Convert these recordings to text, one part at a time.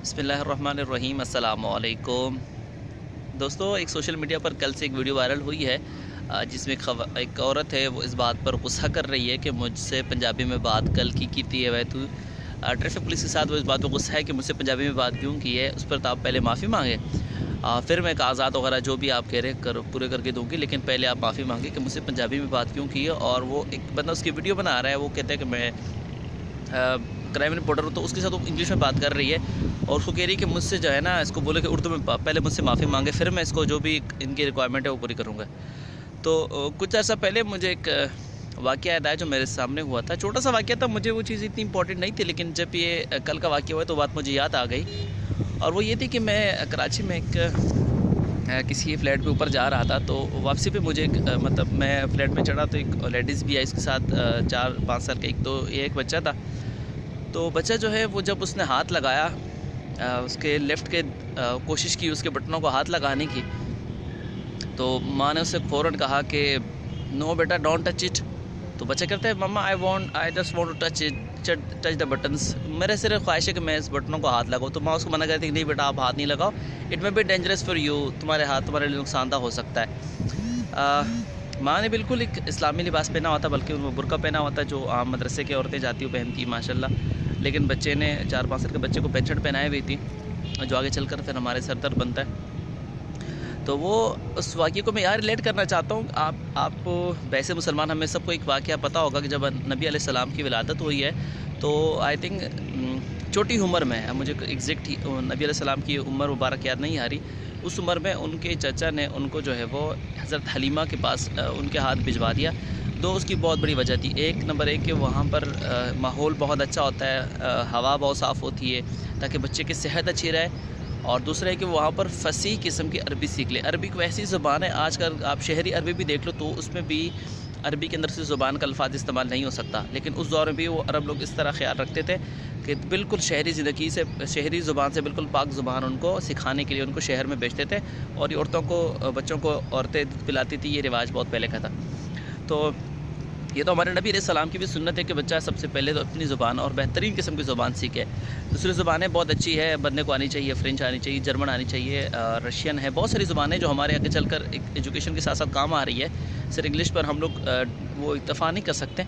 बिस्मिल्लाहिर्रहमानिर्रहीम अस्सलाम वालेकुम दोस्तों। एक सोशल मीडिया पर कल से एक वीडियो वायरल हुई है जिसमें एक औरत है, वो इस बात पर गुस्सा कर रही है कि मुझसे पंजाबी में बात कल की थी है वह तू ट्रैफिक पुलिस के साथ। वो इस बात पर गुस्सा है कि मुझसे पंजाबी में बात क्यों की है, उस पर तो आप पहले माफ़ी मांगे, फिर मैं कागजात वगैरह जो भी आप कह रहे हैं पूरे करके दूँगी, लेकिन पहले आप माफ़ी मांगे कि मुझसे पंजाबी में बात क्यों की है। और वो एक बंदा उसकी वीडियो बना रहा है, वो कहता है कि मैं क्राइम रिपोर्टर हूँ, तो उसके साथ वो इंग्लिश में बात कर रही है और उसको कह रही है कि मुझसे जो है ना, इसको बोले कि उर्दू में पहले मुझसे माफ़ी मांगे, फिर मैं इसको जो भी इनकी रिक्वायरमेंट है वो पूरी करूँगा। तो कुछ अर्सा पहले मुझे एक वाक़या याद आया जो मेरे सामने हुआ था। छोटा सा वाक़या था, मुझे वो चीज़ इतनी इंपॉर्टेंट नहीं थी, लेकिन जब ये कल का वाक़या हुआ तो बात मुझे याद आ गई। और वो ये थी कि मैं कराची में एक किसी फ्लैट पे ऊपर जा रहा था, तो वापसी पे मुझे मतलब मैं फ्लैट में चढ़ा तो एक लेडीज़ भी आई, इसके साथ 4-5 साल का एक बच्चा था। तो बच्चा जो है वो जब उसने हाथ लगाया उसके लेफ़्ट के कोशिश की उसके बटनों को हाथ लगाने की, तो माँ ने उससे फ़ौरन कहा कि नो बेटा डोंट टच इट। तो बच्चा कहता है mumma I just want to touch the buttons, मेरे सिर्फ ख्वाहिश है कि मैं इस बटनों को हाथ लगाऊँ। तो माँ उसको मना करती है कि नहीं बेटा आप हाथ नहीं लगाओ, it may be dangerous for you, तुम्हारे हाथ तुम्हारे लिए नुकसानदा हो सकता है। माँ ने बिल्कुल एक इस्लामी लिबास पहना हुआ था, बल्कि उन्होंने बुर्का पहना हुआ था जो आम मदरसे की औरतें जाती हुई पहनती माशाल्लाह, लेकिन बच्चे ने 4-5 साल के बच्चे को पैंट शर्ट पहनाई हुई थी जो आगे चलकर फिर हमारे सरदर्द बनता है। तो वो उस वाक़ये को मैं यहाँ रिलेट करना चाहता हूँ। आप वैसे मुसलमान हमें सबको एक वाक़या पता होगा कि जब नबी अलैहिस्सलाम की विलादत हुई है, तो आई थिंक छोटी उम्र में, मुझे एग्जैक्ट नबी अलैहिस्सलाम की उम्र मुबारक याद नहीं आ रही, उस उम्र में उनके चचा ने उनको जो है वो हज़रत हलीमा के पास उनके हाथ भिजवा दिया। दो उसकी बहुत बड़ी वजह थी। नंबर एक कि वहाँ पर माहौल बहुत अच्छा होता है, हवा बहुत साफ़ होती है ताकि बच्चे की सेहत अच्छी रहे, और दूसरा है कि वहाँ पर फसीह किस्म की अरबी सीख ले। अरबी को ऐसी ज़ुबान है, आजकल आप शहरी अरबी भी देख लो तो उसमें भी अरबी के अंदर से ज़ुबान का अल्फाज इस्तेमाल नहीं हो सकता, लेकिन उस दौर में भी वो अरब लोग इस तरह ख्याल रखते थे कि बिल्कुल शहरी ज़िंदगी से, शहरी ज़ुबान से बिल्कुल पाक ज़ुबान उनको सिखाने के लिए उनको शहर में भेजते थे। और ये औरतों को, बच्चों को औरतें दूध पिलाती थी, ये रिवाज बहुत पहले का था। तो ये तो हमारे नबी अलैहिस्सलाम की भी सुन्नत है कि बच्चा सबसे पहले तो अपनी ज़ुबान और बेहतरीन किस्म की ज़ुबान सीखे। दूसरी ज़ुबानें बहुत अच्छी है, बंदे को आनी चाहिए, फ्रेंच आनी चाहिए, जर्मन आनी चाहिए, रशियन है, बहुत सारी ज़ुबानें जो हमारे आगे चलकर एजुकेशन के साथ साथ काम आ रही है। सिर्फ इंग्लिश पर हम लोग वो इत्तफ़ा नहीं कर सकते,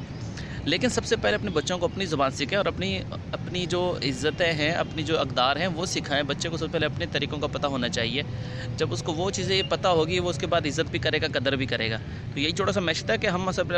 लेकिन सबसे पहले अपने बच्चों को अपनी ज़ुबान सीखें और अपनी जो इज़्ज़तें हैं, अपनी जो अक़दार हैं वो सिखाएं। बच्चे को सबसे पहले अपने तरीक़ों का पता होना चाहिए। जब उसको वो चीज़ें पता होगी, वो उसके बाद इज़्ज़त भी करेगा, कदर भी करेगा। तो यही छोटा सा मैसेज था कि हम सब अपने